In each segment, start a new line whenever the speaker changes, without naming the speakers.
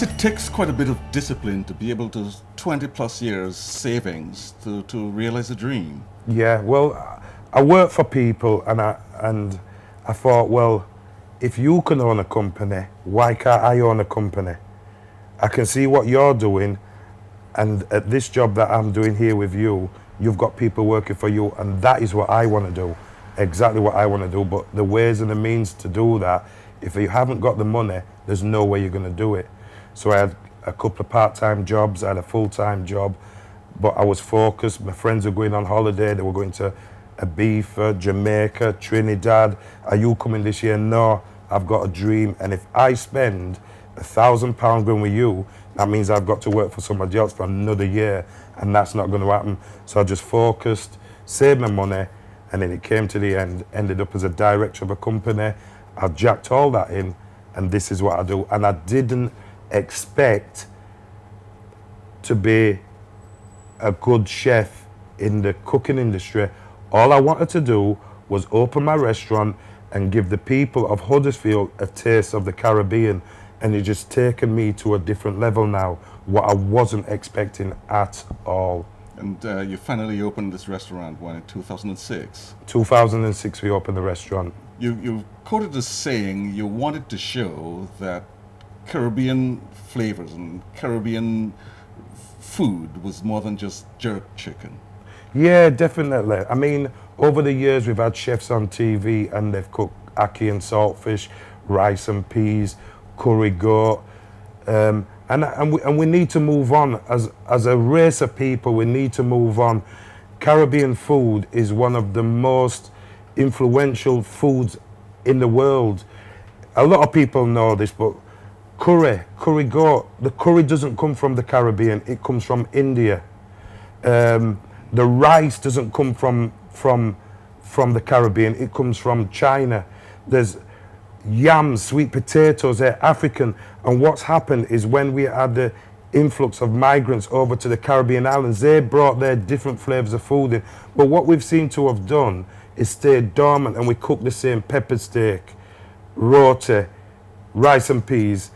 guess it takes quite a bit of discipline to be able to 20 plus years savings to realize a dream.
Yeah, well, I work for people, and I thought, well, if you can own a company, why can't I own a company? I can see what you're doing, and at this job that I'm doing here with you, you've got people working for you, and that is what I want to do, exactly what I want to do. But the ways and the means to do that, if you haven't got the money, there's no way you're going to do it. So I had a couple of part-time jobs, I had a full-time job, but I was focused. My friends were going on holiday, they were going to Ibiza, Jamaica, Trinidad. Are you coming this year? No, I've got a dream. And if I spend £1,000 going with you, that means I've got to work for somebody else for another year, and that's not going to happen. So I just focused, saved my money, and then it came to the end, ended up as a director of a company. I jacked all that in, and this is what I do. And I didn't expect to be a good chef in the cooking industry. All I wanted to do was open my restaurant and give the people of Huddersfield a taste of the Caribbean, and it's just taken me to a different level now, what I wasn't expecting at all.
And you finally opened this restaurant, when, in 2006?
2006 we opened the restaurant.
You quoted as saying you wanted to show that Caribbean flavors and Caribbean food was more than just jerk chicken.
Yeah, definitely. I mean, over the years we've had chefs on TV and they've cooked ackee and saltfish, rice and peas, curry goat, and we need to move on. As a race of people, we need to move on. Caribbean food is one of the most influential foods in the world. A lot of people know this, but curry goat, the curry doesn't come from the Caribbean, it comes from India. The rice doesn't come from the Caribbean, it comes from China. There's yams, sweet potatoes, they're African. And what's happened is when we had the influx of migrants over to the Caribbean islands, they brought their different flavors of food in. But what we've seen to have done is stayed dormant, and we cook the same pepper steak, roti, rice and peas,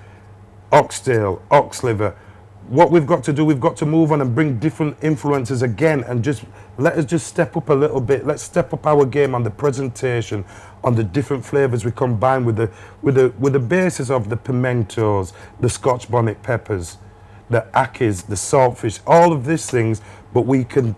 oxtail, ox liver. What we've got to do, we've got to move on and bring different influences again, and just let us just step up a little bit. Let's step up our game on the presentation, on the different flavors we combine with the basis of the pimentos, the Scotch bonnet peppers, the ackees, the saltfish, all of these things, but we can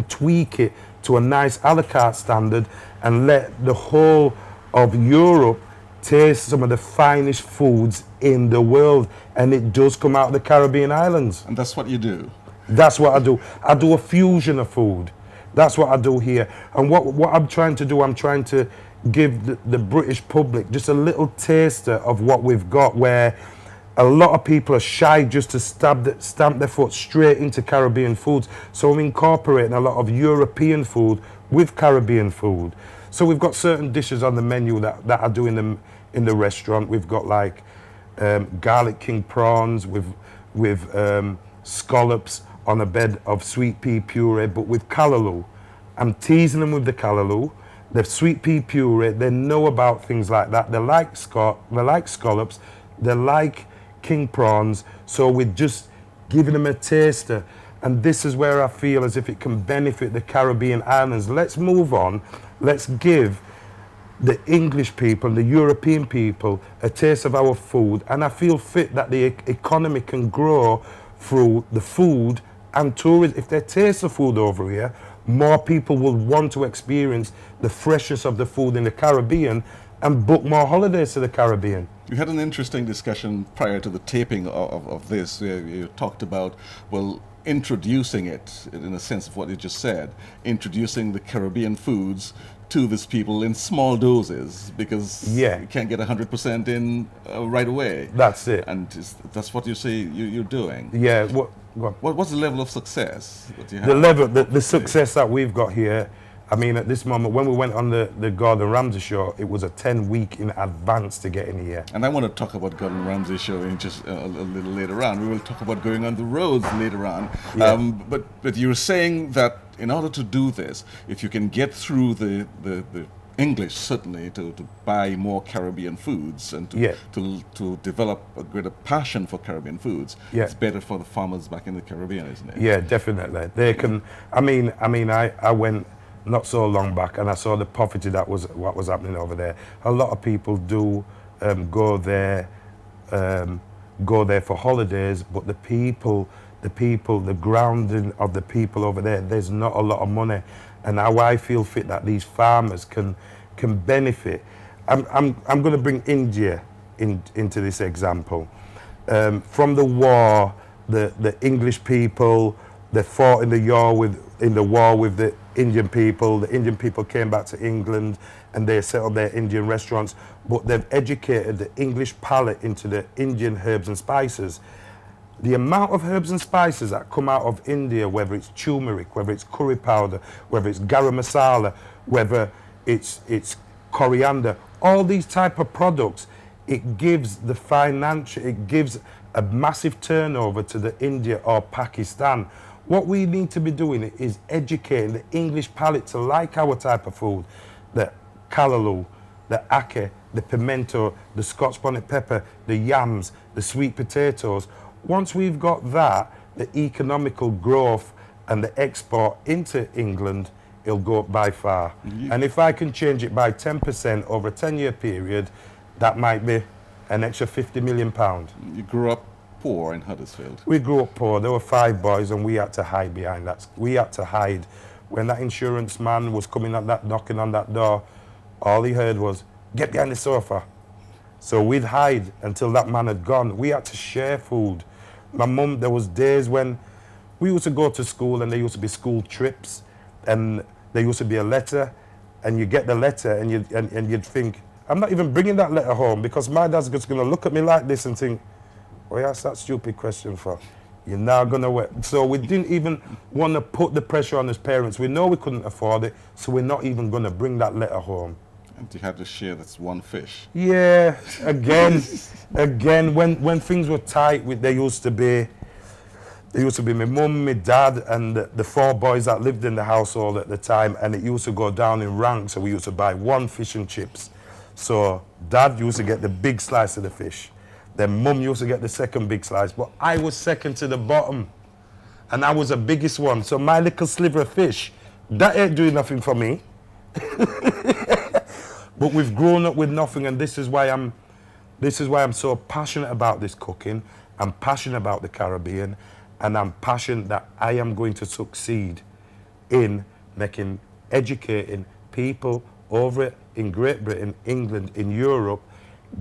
tweak it to a nice a la carte standard and let the whole of Europe taste some of the finest foods in the world, and it does come out of the Caribbean islands.
And that's what you do?
That's what I do. I do a fusion of food. That's what I do here. And what I'm trying to do, I'm trying to give the British public just a little taster of what we've got, where a lot of people are shy just to stamp their foot straight into Caribbean foods. So I'm incorporating a lot of European food with Caribbean food. So we've got certain dishes on the menu that I do in the restaurant. We've got like garlic king prawns with scallops on a bed of sweet pea puree, but with callaloo. I'm teasing them with the callaloo. They're sweet pea puree. They know about things like that. They like scallops. They like king prawns. So we're just giving them a taster. And this is where I feel as if it can benefit the Caribbean islands. Let's move on. Let's give the English people, the European people, a taste of our food. And I feel fit that the economy can grow through the food and tourism. If they taste the food over here, more people will want to experience the freshness of the food in the Caribbean and book more holidays to the Caribbean.
You had an interesting discussion prior to the taping of this. You talked about, well, introducing it, in a sense of what you just said, introducing the Caribbean foods to these people in small doses, because you can't get 100% in right away.
That's it.
And that's what you say you're doing.
Yeah.
What's the level of success that you have?
The success that we've got here, I mean, at this moment, when we went on the Gordon Ramsay show, it was a 10-week in advance to get in here.
And I want to talk about Gordon Ramsay show in just a little later on. We will talk about going on the roads later on.
Yeah.
But you were saying that in order to do this, if you can get through the English certainly to buy more Caribbean foods and
Yeah.
to develop a greater passion for Caribbean foods.
Yeah.
It's better for the farmers back in the Caribbean, isn't it?
Yeah, definitely. They can. I went not so long back, and I saw the poverty that was what was happening over there. A lot of people do go there for holidays, but the grounding of the people over there, there's not a lot of money, and how I feel fit that these farmers can benefit. I'm going to bring India into this example. From the war, the English people, they fought in the war with the Indian people. The Indian people came back to England and they set up their Indian restaurants, but they've educated the English palate into the Indian herbs and spices. The amount of herbs and spices that come out of India, whether it's turmeric, whether it's curry powder, whether it's garam masala, whether it's coriander, all these type of products, it gives a massive turnover to the India or Pakistan. What we need to be doing is educating the English palate to like our type of food, the callaloo, the ackee, the pimento, the Scotch bonnet pepper, the yams, the sweet potatoes. Once we've got that, the economical growth and the export into England, it'll go up by far.
Yeah.
And if I can change it by 10% over a 10-year period, that might be an extra £50 million.
You grew up poor in Huddersfield.
We grew up poor. There were 5 boys, and we had to hide behind that. We had to hide. When that insurance man was coming at that, knocking on that door, all he heard was, "Get behind the sofa." So we'd hide until that man had gone. We had to share food. My mum, there was days when we used to go to school, and there used to be school trips, and there used to be a letter, and you get the letter, and you'd think, I'm not even bringing that letter home, because my dad's just going to look at me like this and think, what you ask that stupid question for? You're now going to wait. So we didn't even want to put the pressure on his parents. We know we couldn't afford it, so we're not even going to bring that letter home.
And you had to share that's one fish.
Yeah, again, when things were tight, there used to be my mum, my dad, and the 4 boys that lived in the household at the time, and it used to go down in rank, so we used to buy 1 fish and chips. So dad used to get the big slice of the fish. Then mum used to get the second big slice, but I was second to the bottom, and I was the biggest one. So my little sliver of fish, that ain't doing nothing for me. But we've grown up with nothing, and this is why I'm so passionate about this cooking. I'm passionate about the Caribbean, and I'm passionate that I am going to succeed in educating people over in Great Britain, England, in Europe,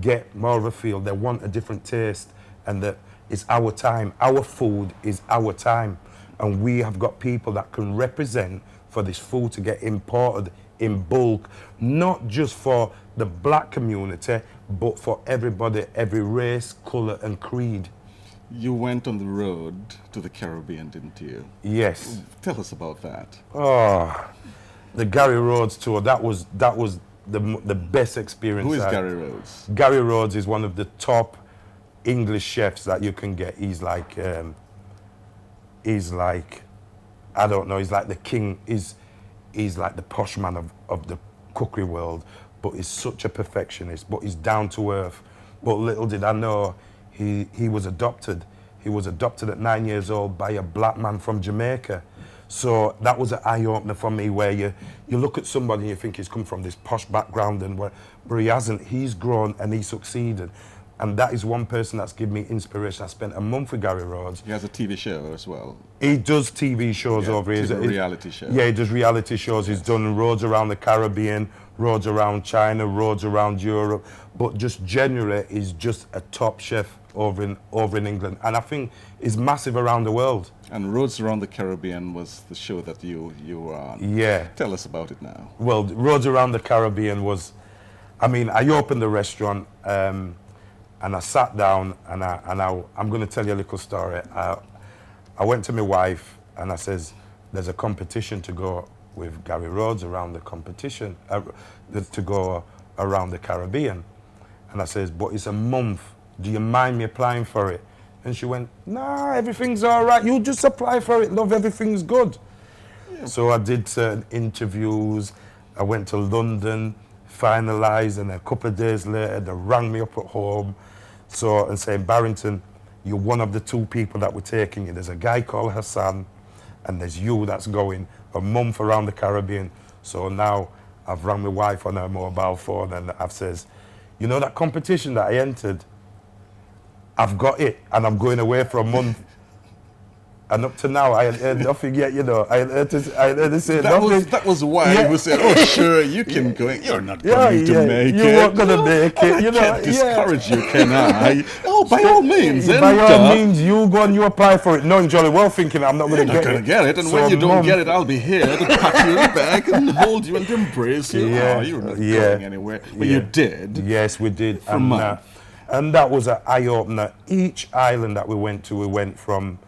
get more of a feel. They want a different taste, and that it's our time. Our food is our time, and we have got people that can represent for this food to get imported in bulk, not just for the black community, but for everybody, every race, colour and creed.
You went on the road to the Caribbean, didn't you?
Yes.
Tell us about that.
Oh, the Gary Rhodes tour, that was the best experience.
Who is Gary Rhodes?
Gary Rhodes is one of the top English chefs that you can get. He's like, I don't know, he's like the king, he's like the posh man of the cookery world, but he's such a perfectionist, but he's down to earth. But little did I know, he was adopted. He was adopted at 9 years old by a black man from Jamaica. So that was an eye-opener for me, where you look at somebody and you think he's come from this posh background, and where he hasn't. He's grown and he succeeded. And that is one person that's given me inspiration. I spent a month with Gary Rhodes.
He has a TV show as well.
He does TV shows over here.
He's a reality show.
Yeah, he does reality shows. He's done Rhodes Around the Caribbean, Rhodes Around China, Rhodes Around Europe. But just generally, he's just a top chef over in England. And I think he's massive around the world.
And Rhodes Around the Caribbean was the show that you were on.
Yeah.
Tell us about it now.
Well, Rhodes Around the Caribbean was, I opened the restaurant, and I sat down, and I'm going to tell you a little story. I went to my wife and I says, there's a competition to go with Gary Rhodes around the competition, to go around the Caribbean. And I says, but it's a month. Do you mind me applying for it? And she went, nah, everything's all right. You just apply for it, love, everything's good. Yeah. So I did certain interviews, I went to London, finalised, and a couple of days later, they rang me up at home and saying, Barrington, you're one of the 2 people that we're taking you. There's a guy called Hassan, and there's you that's going a month around the Caribbean. So now I've rang my wife on her mobile phone, and I've says, you know that competition that I entered? I've got it, and I'm going away for a month. And up to now, I ain't heard nothing yet, you know. I ain't heard to say nothing.
That was why he was saying, oh, sure, you can go. You're not going to make it.
You weren't going to make it, you know.
I can't discourage you, can I? Oh, by all means.
By all means, you go and you apply for it, knowing jolly well thinking I'm not going to get it.
You're not going to get it, and so when you don't get it, I'll be here to pat you in the back and hold you and embrace you.
Yeah,
oh, you're not going anywhere. But you did.
Yes, we did.
For a month.
And that was an eye-opener. Each island that we went to, we went from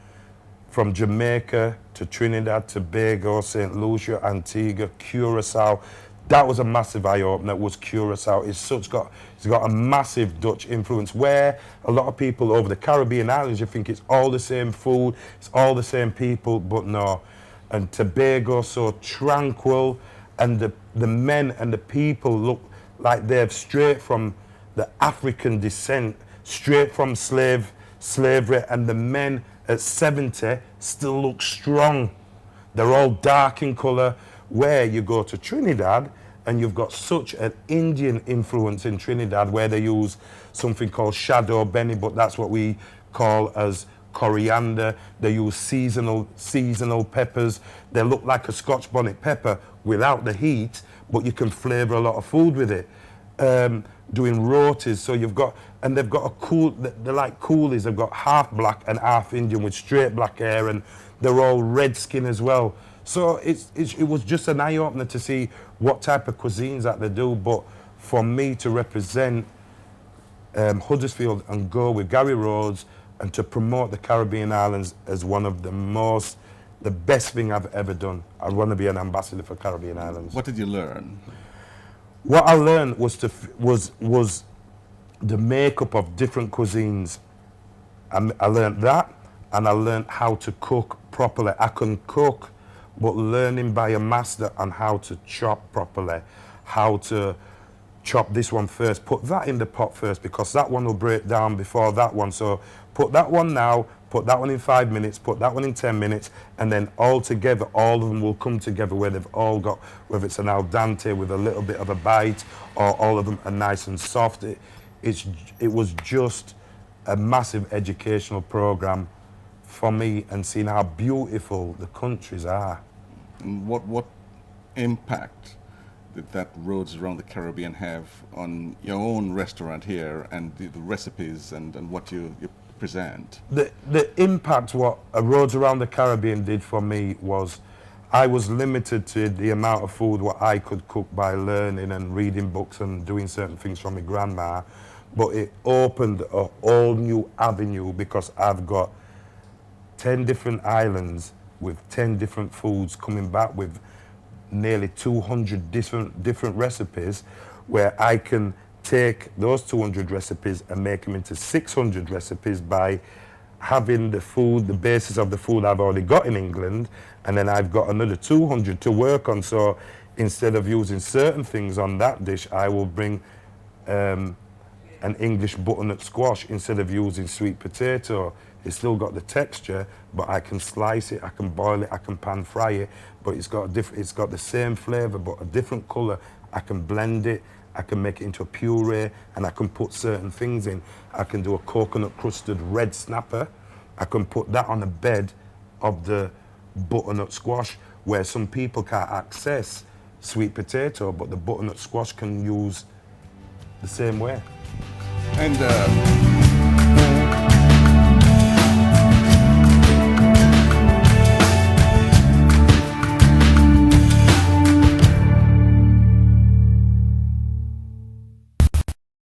Jamaica to Trinidad, Tobago, St. Lucia, Antigua, Curacao. That was a massive eye-opener. It was Curacao. It's got a massive Dutch influence, where a lot of people over the Caribbean islands, you think it's all the same food, it's all the same people, but no. And Tobago, so tranquil, and the men and the people look like they're straight from the African descent, straight from slavery, and the men at 70 still look strong. They're all dark in colour. Where you go to Trinidad, and you've got such an Indian influence in Trinidad, where they use something called shadow benny, but that's what we call as coriander. They use seasonal peppers. They look like a Scotch bonnet pepper without the heat, but you can flavour a lot of food with it. Doing rotis, so they've got they're like coolies. They've got half black and half Indian with straight black hair, and they're all red skin as well. So it was just an eye opener to see what type of cuisines that they do. But for me to represent Huddersfield and go with Gary Rhodes and to promote the Caribbean islands as one of the best thing I've ever done. I want to be an ambassador for Caribbean islands.
What did you learn?
What I learned was the makeup of different cuisines. I learned that, and I learned how to cook properly. I can cook, but learning by a master on how to chop properly, how to chop this one first, put that in the pot first, because that one will break down before that one. So put that one now, put that one in 5 minutes, put that one in 10 minutes, and then all together, all of them will come together where they've all got, whether it's an al dente with a little bit of a bite, or all of them are nice and soft. It was just a massive educational program for me, and seeing how beautiful the countries are.
And what impact did that Rhodes Around the Caribbean have on your own restaurant here, and the recipes and what you present?
The impact what a Rhodes Around the Caribbean did for me was I was limited to the amount of food what I could cook by learning and reading books and doing certain things from my grandma, but it opened a whole new avenue, because I've got 10 different islands with 10 different foods coming back with nearly 200 different recipes, where I can take those 200 recipes and make them into 600 recipes by having the food, the basis of the food I've already got in England, and then I've got another 200 to work on. So instead of using certain things on that dish, I will bring an English butternut squash instead of using sweet potato. It's still got the texture, but I can slice it, I can boil it, I can pan fry it, but it's got the same flavour but a different colour. I can blend it, I can make it into a puree, and I can put certain things in. I can do a coconut crusted red snapper. I can put that on the bed of the butternut squash, where some people can't access sweet potato, but the butternut squash can use the same way.
And